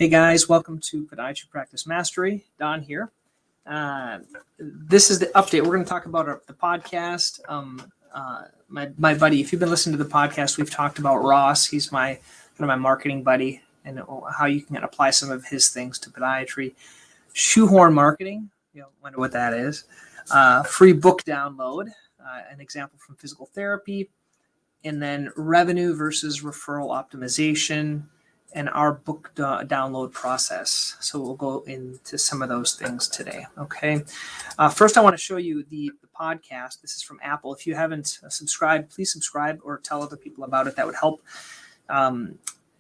Hey guys, welcome to Podiatry Practice Mastery. Don here. This is the update. We're going to talk about the podcast. My buddy, if you've been listening to the podcast, we've talked about Ross. He's my marketing buddy, and how you can apply some of his things to podiatry. Shoehorn marketing, wonder what that is. Free book download, an example from physical therapy, and then revenue versus referral optimization, and our book download process. So we'll go into some of those things today. Okay. First, I want to show you the podcast. This is from Apple. If you haven't subscribed, please subscribe or tell other people about it. That would help.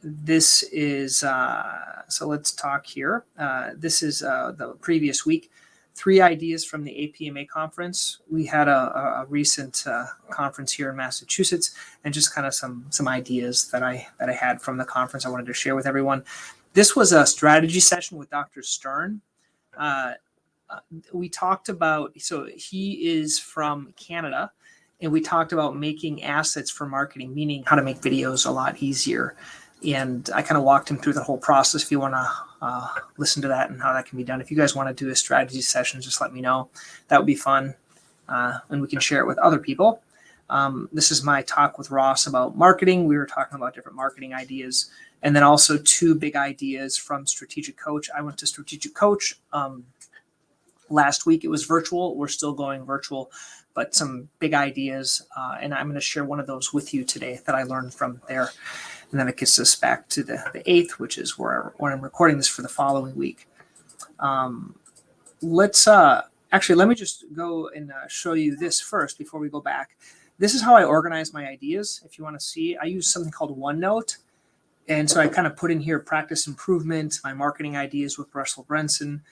This is, so let's talk here. This is the previous week. 3 ideas from the APMA conference. We had a recent conference here in Massachusetts, and just kind of some ideas that I had from the conference I wanted to share with everyone. This was a strategy session with Dr. Stern. We talked about, so he is from Canada, and we talked about making assets for marketing, meaning how to make videos a lot easier. And I kind of walked him through the whole process. If you want to listen to that and how that can be done. If you guys want to do a strategy session, just let me know. That would be fun. And we can share it with other people. This is my talk with Ross about marketing. We were talking about different marketing ideas. And then also 2 big ideas from Strategic Coach. I went to Strategic Coach last week. It was virtual. We're still going virtual, but some big ideas. And I'm going to share one of those with you today that I learned from there. And then it gets us back to the 8th, which is where I'm recording this for the following week. Actually, let me just go and show you this first before we go back. This is how I organize my ideas. If you want to see, I use something called Onenote. And so I kind of put in here practice improvement, my marketing ideas with Russell Brenson,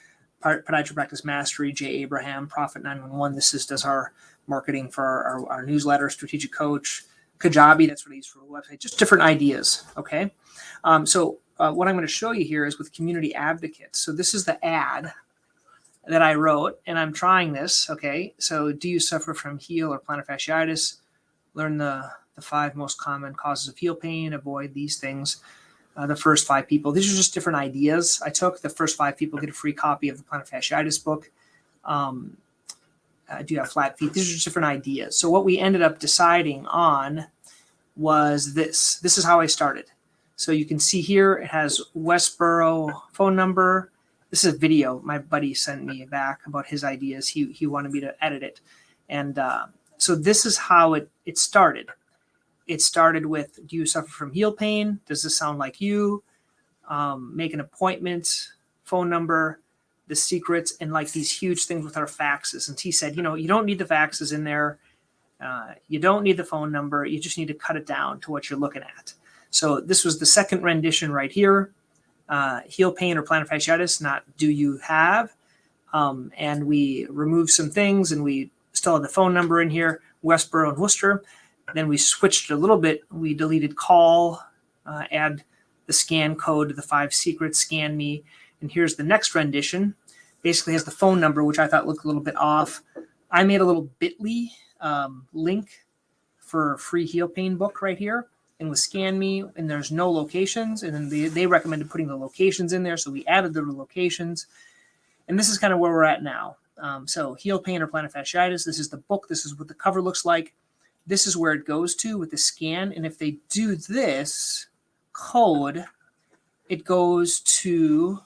Podiatry Practice Mastery, Jay Abraham, Profit 911. This does our marketing for our newsletter, Strategic Coach. Kajabi, that's what I use for a website, just different ideas, okay? So what I'm going to show you here is with community advocates. So this is the ad that I wrote, and I'm trying this, okay? So do you suffer from heel or plantar fasciitis? Learn the 5 most common causes of heel pain, avoid these things. The first 5 people, these are just different ideas I took. The first 5 people get a free copy of the plantar fasciitis book. Do you have flat feet? These are just different ideas. So what we ended up deciding on was this. This is how I started. So you can see here, it has Westboro phone number. This is a video my buddy sent me back about his ideas. He wanted me to edit it. And so this is how it started. It started with, do you suffer from heel pain? Does this sound like you? Make an appointment, phone number, the secrets, and like these huge things with our faxes. And he said, you don't need the faxes in there. You don't need the phone number. You just need to cut it down to what you're looking at. So this was the second rendition right here. Heel pain or plantar fasciitis, not do you have. And we removed some things, and we still had the phone number in here, Westboro and Worcester. Then we switched a little bit. We deleted call, add the scan code to the 5 secrets, scan me. And here's the next rendition. Basically has the phone number, which I thought looked a little bit off. I made a little bit.ly link for a free heel pain book right here. And with Scan Me, and there's no locations. And then they recommended putting the locations in there. So we added the locations. And this is kind of where we're at now. So heel pain or plantar fasciitis, this is the book. This is what the cover looks like. This is where it goes to with the scan. And if they do this code, it goes to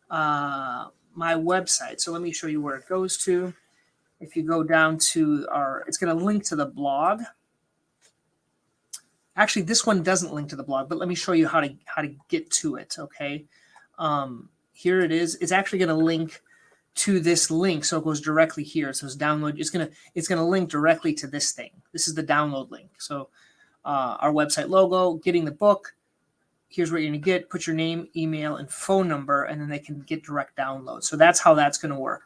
my website. So let me show you where it goes to. If you go down to it's going to link to the blog. Actually, this one doesn't link to the blog, but let me show you how to get to it. Okay. Here it is. It's actually going to link to this link. So it goes directly here. So it's download. It's going to link directly to this thing. This is the download link. So our website logo, getting the book. Here's what you're going to get. Put your name, email, and phone number, and then they can get direct download. So that's how that's going to work.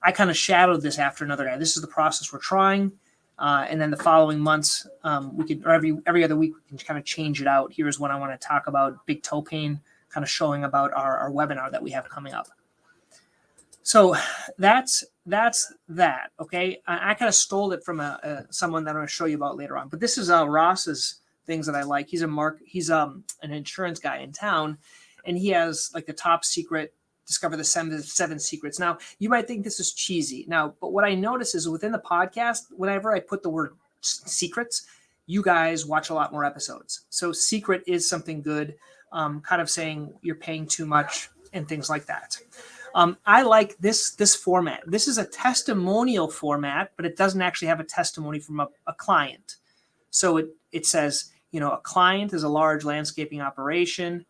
I kind of shadowed this after another guy. This is the process we're trying. And then the following months, we could, or every other week, we can kind of change it out. Here's what I want to talk about, big toe pain, kind of showing about our webinar that we have coming up. So that's that. Okay. I kind of stole it from someone that I'm going to show you about later on. But this is Ross's things that I like. He's an insurance guy in town, and he has like the top secret, discover the seven secrets. Now, you might think this is cheesy now, but what I notice is within the podcast, whenever I put the word secrets, you guys watch a lot more episodes. So secret is something good, kind of saying you're paying too much and things like that. I like this format. This is a testimonial format, but it doesn't actually have a testimony from a client. So it says, a client is a large landscaping operation,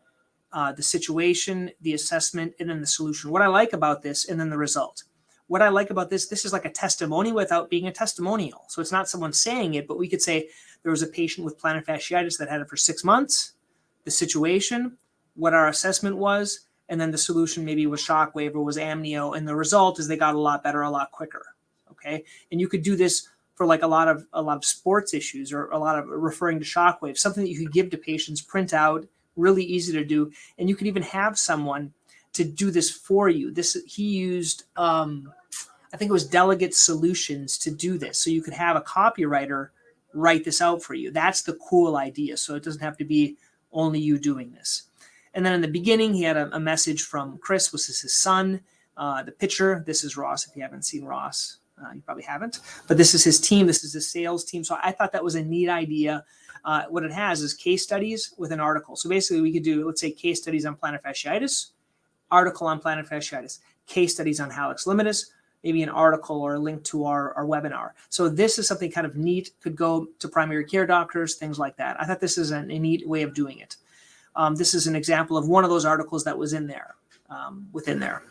the situation, the assessment, and then the solution. What I like about this, and then the result. What I like about this is like a testimony without being a testimonial. So it's not someone saying it, but we could say there was a patient with plantar fasciitis that had it for 6 months, the situation, what our assessment was, and then the solution maybe was shockwave or was amnio, and the result is they got a lot better a lot quicker. Okay, and you could do this for like a lot of sports issues or a lot of referring to shockwave, something that you could give to patients, print out, really easy to do, and you could even have someone to do this for you. He used I think it was Delegate Solutions to do this, so you could have a copywriter write this out for you. That's the cool idea. So it doesn't have to be only you doing this. And then in the beginning, he had a message from Chris, which is his son. The pitcher, this is Ross. If you haven't seen Ross, you probably haven't. But this is his team. This is his sales team. So I thought that was a neat idea. What it has is case studies with an article. So basically, we could do, let's say, case studies on plantar fasciitis, article on plantar fasciitis, case studies on hallux limitus, maybe an article or a link to our webinar. So this is something kind of neat, could go to primary care doctors, things like that. I thought this is a neat way of doing it. This is an example of one of those articles that was in there, within there.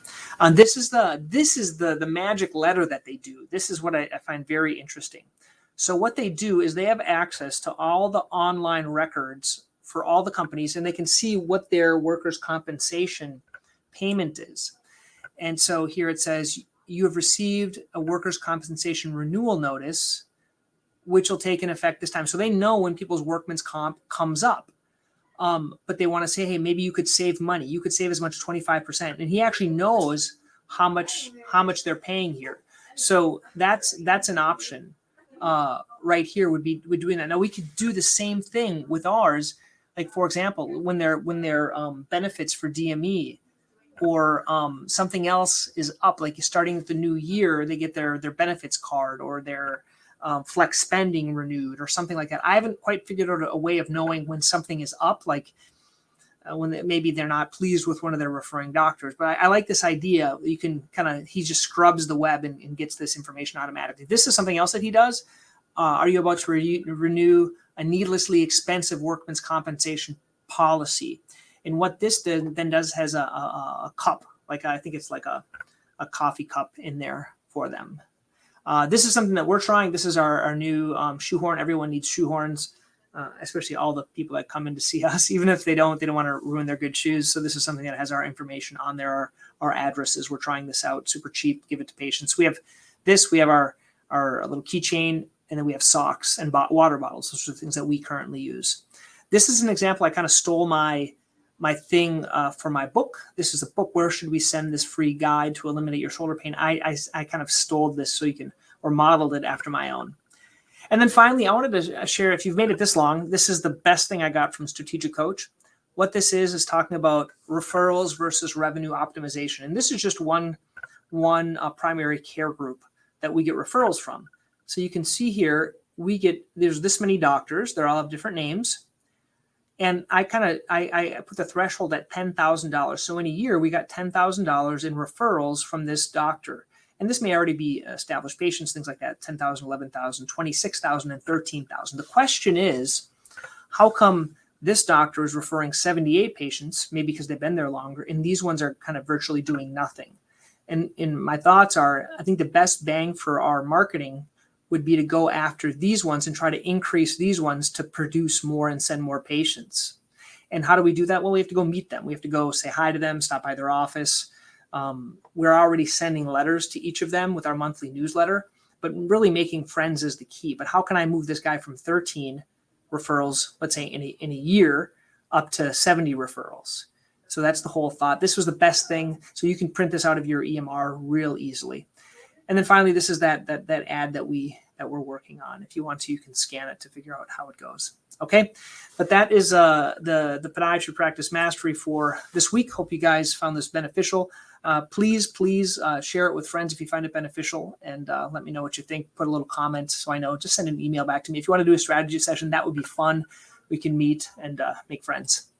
This is the magic letter that they do. This is what I find very interesting. So what they do is they have access to all the online records for all the companies, and they can see what their workers' compensation payment is. And so here it says, you have received a workers' compensation renewal notice, which will take in effect this time. So they know when people's workman's comp comes up. But they want to say, hey, maybe you could save money. You could save as much as 25%. And he actually knows how much they're paying here. So that's an option right here would be doing that. Now we could do the same thing with ours. Like, for example, when their benefits for DME or something else is up, like starting with the new year, they get their benefits card or their flex spending renewed or something like that. I haven't quite figured out a way of knowing when something is up, like when maybe they're not pleased with one of their referring doctors. But I like this idea. You can he just scrubs the web and gets this information automatically. This is something else that he does. Are you about to renew a needlessly expensive workman's compensation policy? And what this then does has a cup, like I think it's like a coffee cup in there for them. This is something that we're trying. This is our new shoehorn. Everyone needs shoehorns, especially all the people that come in to see us. Even if they don't want to ruin their good shoes. So this is something that has our information on there, our addresses. We're trying this out, super cheap, give it to patients. We have this. We have our little keychain, and then we have socks and water bottles. Those are the things that we currently use. This is an example. I kind of stole my thing for my book. This is a book. Where should we send this free guide to eliminate your shoulder pain? I kind of stole this so you can, or modeled it after my own. And then finally, I wanted to share, if you've made it this long, this is the best thing I got from Strategic Coach. What this is talking about referrals versus revenue optimization. And this is just one primary care group that we get referrals from. So you can see here, there's this many doctors. They all have different names. And I put the threshold at $10,000. So in a year, we got $10,000 in referrals from this doctor. And this may already be established patients, things like that, 10,000, 11,000, 26,000, and 13,000. The question is, how come this doctor is referring 78 patients, maybe because they've been there longer, and these ones are kind of virtually doing nothing? And my thoughts are, I think the best bang for our marketing would be to go after these ones and try to increase these ones to produce more and send more patients. And how do we do that? Well, we have to go meet them. We have to go say hi to them, stop by their office. We're already sending letters to each of them with our monthly newsletter, but really making friends is the key. But how can I move this guy from 13 referrals, let's say in a year, up to 70 referrals? So that's the whole thought. This was the best thing. So you can print this out of your EMR real easily. And then finally, this is that ad that we that we're working on. If you want to, you can scan it to figure out how it goes. Okay, but that is the podiatry practice mastery for this week. Hope you guys found this beneficial. Please share it with friends if you find it beneficial, and let me know what you think. Put a little comment so I know. Just send an email back to me. If you want to do a strategy session, that would be fun. We can meet and make friends.